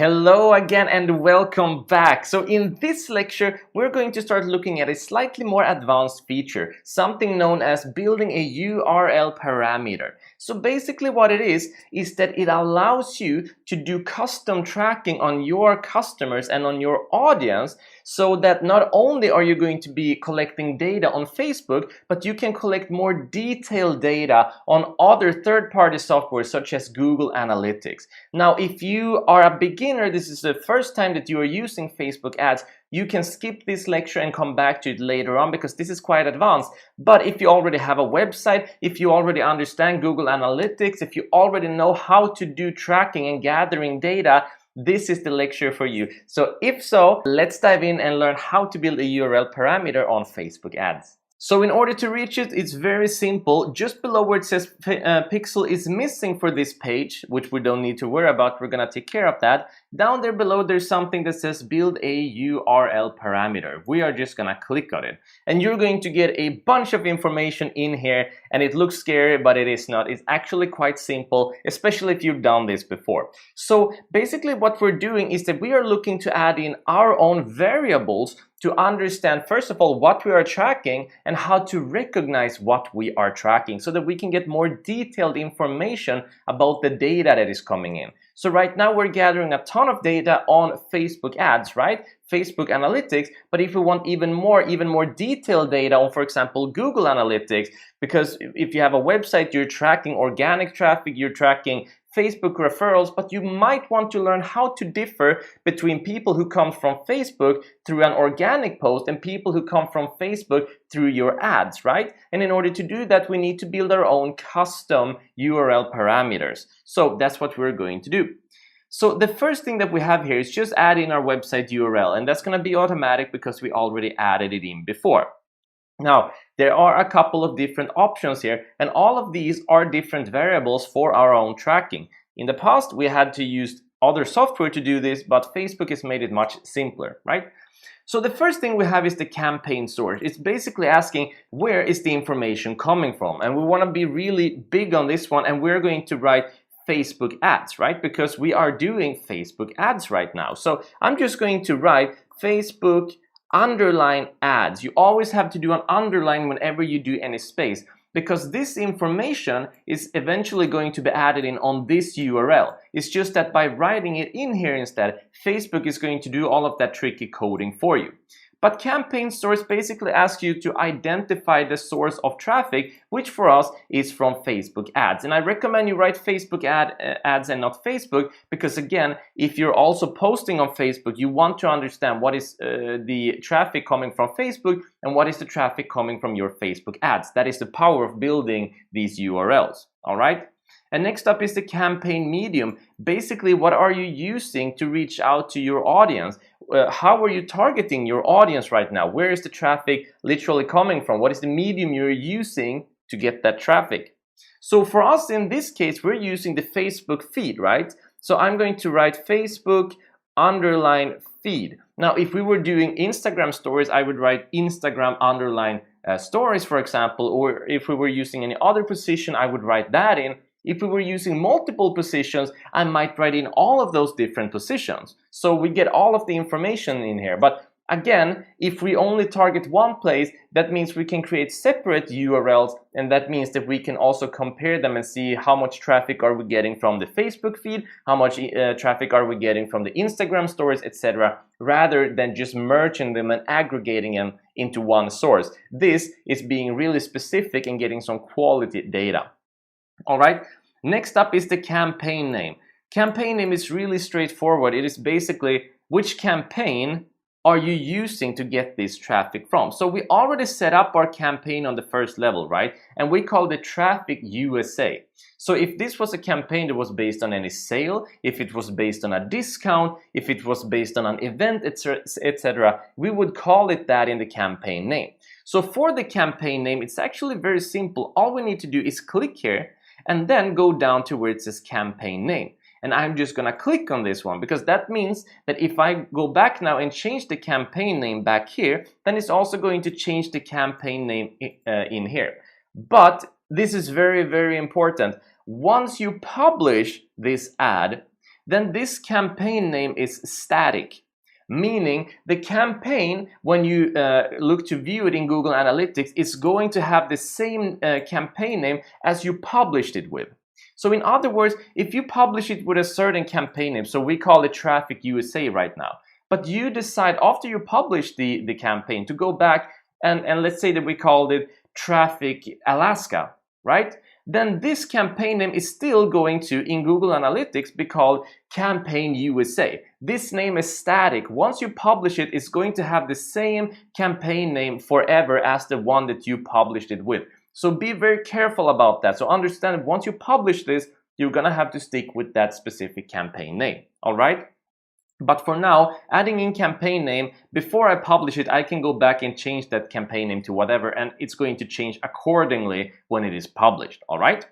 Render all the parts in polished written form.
Hello again and welcome back. So in this lecture, we're going to start looking at a slightly more advanced feature, something known as building a URL parameter. So basically what it is that it allows you to do custom tracking on your customers and on your audience, so that not only are you going to be collecting data on Facebook, but you can collect more detailed data on other third-party software such as Google Analytics. Now, if you are a beginner, this is the first time that you are using Facebook ads, you can skip this lecture and come back to it later on because this is quite advanced. But if you already have a website, if you already understand Google Analytics, if you already know how to do tracking and gathering data, this is the lecture for you. So if so, let's dive in and learn how to build a URL parameter on Facebook ads. So in order to reach it, it's very simple. Just below where it says pixel is missing for this page, which we don't need to worry about, we're gonna take care of that. Down there below, there's something that says build a URL parameter. We are just gonna click on it. And you're going to get a bunch of information in here, and it looks scary, but it is not. It's actually quite simple, especially if you've done this before. So basically what we're doing is that we are looking to add in our own variables to understand, first of all, what we are tracking and how to recognize what we are tracking so that we can get more detailed information about the data that is coming in. So right now we're gathering a ton of data on Facebook ads, right? Facebook Analytics, but if we want even more detailed data on, for example, Google Analytics, because if you have a website, you're tracking organic traffic, you're tracking Facebook referrals, but you might want to learn how to differ between people who come from Facebook through an organic post and people who come from Facebook through your ads, right? And in order to do that, we need to build our own custom URL parameters. So that's what we're going to do. So the first thing that we have here is just add in our website URL, and that's going to be automatic because we already added it in before. Now, there are a couple of different options here, and all of these are different variables for our own tracking. In the past, we had to use other software to do this, but Facebook has made it much simpler, right? So the first thing we have is the campaign source. It's basically asking where is the information coming from, and we want to be really big on this one, and we're going to write Facebook ads, right? Because we are doing Facebook ads right now. So I'm just going to write Facebook underline ads. You always have to do an underline whenever you do any space, because this information is eventually going to be added in on this URL. It's just that by writing it in here instead, Facebook is going to do all of that tricky coding for you. But campaign source basically asks you to identify the source of traffic, which for us is from Facebook ads. And I recommend you write Facebook ads and not Facebook, because again, if you're also posting on Facebook, you want to understand what is the traffic coming from Facebook and what is the traffic coming from your Facebook ads. That is the power of building these URLs, all right? And next up is the campaign medium. Basically, what are you using to reach out to your audience? How are you targeting your audience right now? Where is the traffic literally coming from? What is the medium you're using to get that traffic? So for us in this case, we're using the Facebook feed, right? So I'm going to write Facebook underline feed. Now, if we were doing Instagram stories, I would write Instagram underline stories, for example, or if we were using any other position, I would write that in. If we were using multiple positions, I might write in all of those different positions. So we get all of the information in here. But again, if we only target one place, that means we can create separate URLs, and that means that we can also compare them and see how much traffic are we getting from the Facebook feed, how much traffic are we getting from the Instagram stories, etc., rather than just merging them and aggregating them into one source. This is being really specific and getting some quality data. All right, next up is the campaign name. Campaign name is really straightforward. It is basically which campaign are you using to get this traffic from. So we already set up our campaign on the first level, right? And we call it Traffic USA. So if this was a campaign that was based on any sale, if it was based on a discount, if it was based on an event, etc., we would call it that in the campaign name. So for the campaign name, it's actually very simple. All we need to do is click here and then go down to where it says campaign name. And I'm just gonna click on this one because that means that if I go back now and change the campaign name back here, then it's also going to change the campaign name in here. But this is very, very important. Once you publish this ad, then this campaign name is static. Meaning the campaign, when you look to view it in Google Analytics, is going to have the same campaign name as you published it with. So in other words, if you publish it with a certain campaign name, so we call it Traffic USA right now, but you decide after you publish the campaign to go back and let's say that we called it Traffic Alaska, right? Then this campaign name is still going to, in Google Analytics, be called Campaign USA. This name is static. Once you publish it, it's going to have the same campaign name forever as the one that you published it with. So be very careful about that. So understand, once you publish this, you're gonna have to stick with that specific campaign name, all right? But for now, adding in campaign name, before I publish it, I can go back and change that campaign name to whatever, and it's going to change accordingly when it is published, all right?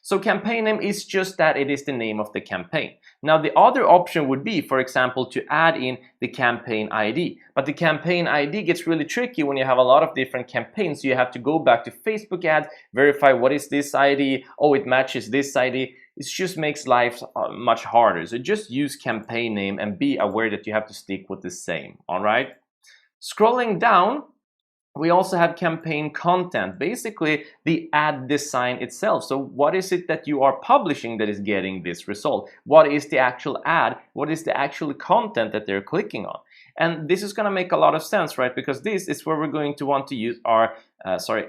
So campaign name is just that, it is the name of the campaign. Now the other option would be, for example, to add in the campaign ID. But the campaign ID gets really tricky when you have a lot of different campaigns. So you have to go back to Facebook ads, verify what is this ID, oh it matches this ID. It just makes life much harder. So just use campaign name and be aware that you have to stick with the same, all right? Scrolling down, we also have campaign content, basically the ad design itself. So what is it that you are publishing that is getting this result? What is the actual ad? What is the actual content that they're clicking on? And this is going to make a lot of sense, right? Because this is where we're going to want to use our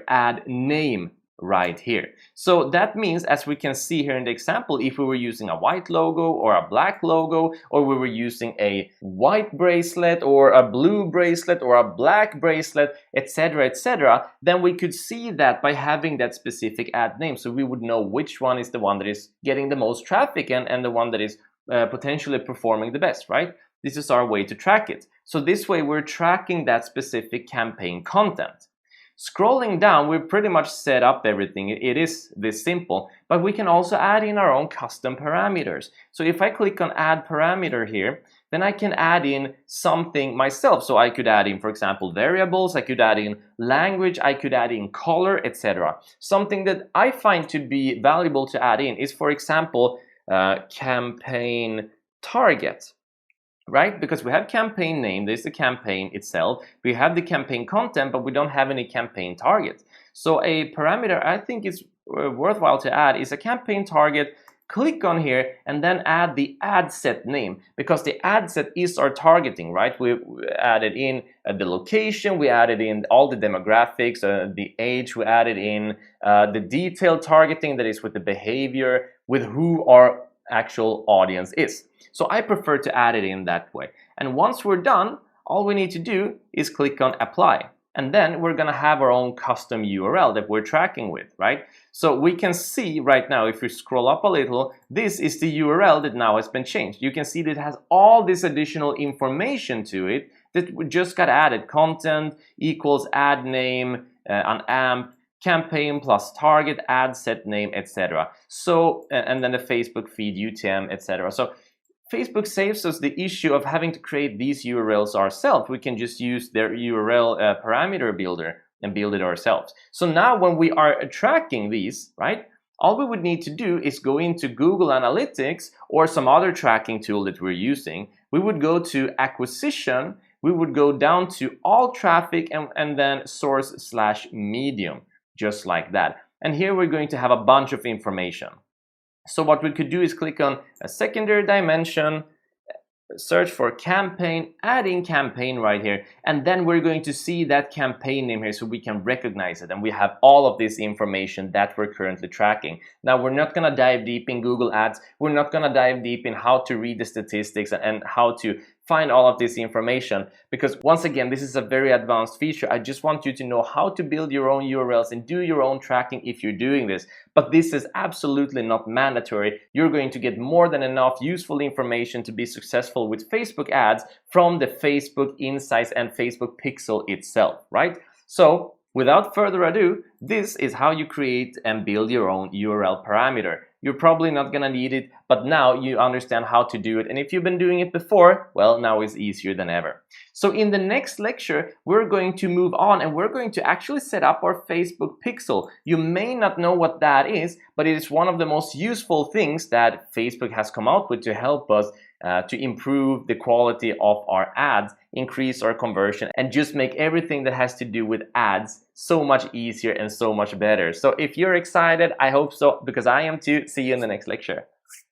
ad name right here. So that means, as we can see here in the example, if we were using a white logo or a black logo, or we were using a white bracelet or a blue bracelet or a black bracelet, etc., then we could see that by having that specific ad name. So we would know which one is the one that is getting the most traffic and the one that is potentially performing the best, right? This is our way to track it. So this way we're tracking that specific campaign content. Scrolling down, we've pretty much set up everything. It is this simple, but we can also add in our own custom parameters. So if I click on add parameter here, then I can add in something myself. So I could add in, for example, variables, I could add in language, I could add in color, etc. Something that I find to be valuable to add in is, for example, campaign target. Right? Because we have campaign name, there's the campaign itself, we have the campaign content, but we don't have any campaign target. So a parameter I think is worthwhile to add is a campaign target. Click on here and then add the ad set name, because the ad set is our targeting, right? We added in the location, we added in all the demographics, the age, we added in the detailed targeting that is with the behavior, with who our actual audience is. So I prefer to add it in that way. And once we're done, all we need to do is click on apply. And then we're gonna have our own custom URL that we're tracking with, right? So we can see right now, if we scroll up a little, this is the URL that now has been changed. You can see that it has all this additional information to it that just got added. Content equals ad name, an AMP, campaign plus target, ad set name, etc. So, and then the Facebook feed, UTM, etc. So Facebook saves us the issue of having to create these URLs ourselves. We can just use their URL parameter builder and build it ourselves. So now when we are tracking these, right, all we would need to do is go into Google Analytics or some other tracking tool that we're using. We would go to acquisition, we would go down to all traffic and then source/medium, just like that. And here we're going to have a bunch of information. So what we could do is click on a secondary dimension, search for campaign, add in campaign right here, and then we're going to see that campaign name here so we can recognize it, and we have all of this information that we're currently tracking. Now we're not going to dive deep in Google Ads, we're not going to dive deep in how to read the statistics and how to find all of this information, because once again, this is a very advanced feature. I just want you to know how to build your own URLs and do your own tracking if you're doing this. But this is absolutely not mandatory. You're going to get more than enough useful information to be successful with Facebook ads from the Facebook Insights and Facebook Pixel itself, right? So without further ado, this is how you create and build your own URL parameter. you're probably not gonna need it, but now you understand how to do it. And if you've been doing it before, well, now it's easier than ever. So in the next lecture, we're going to move on and we're going to actually set up our Facebook pixel. You may not know what that is, but it is one of the most useful things that Facebook has come out with to help us to improve the quality of our ads, increase our conversion, and just make everything that has to do with ads so much easier and so much better. So if you're excited, I hope so, because I am too. See you in the next lecture.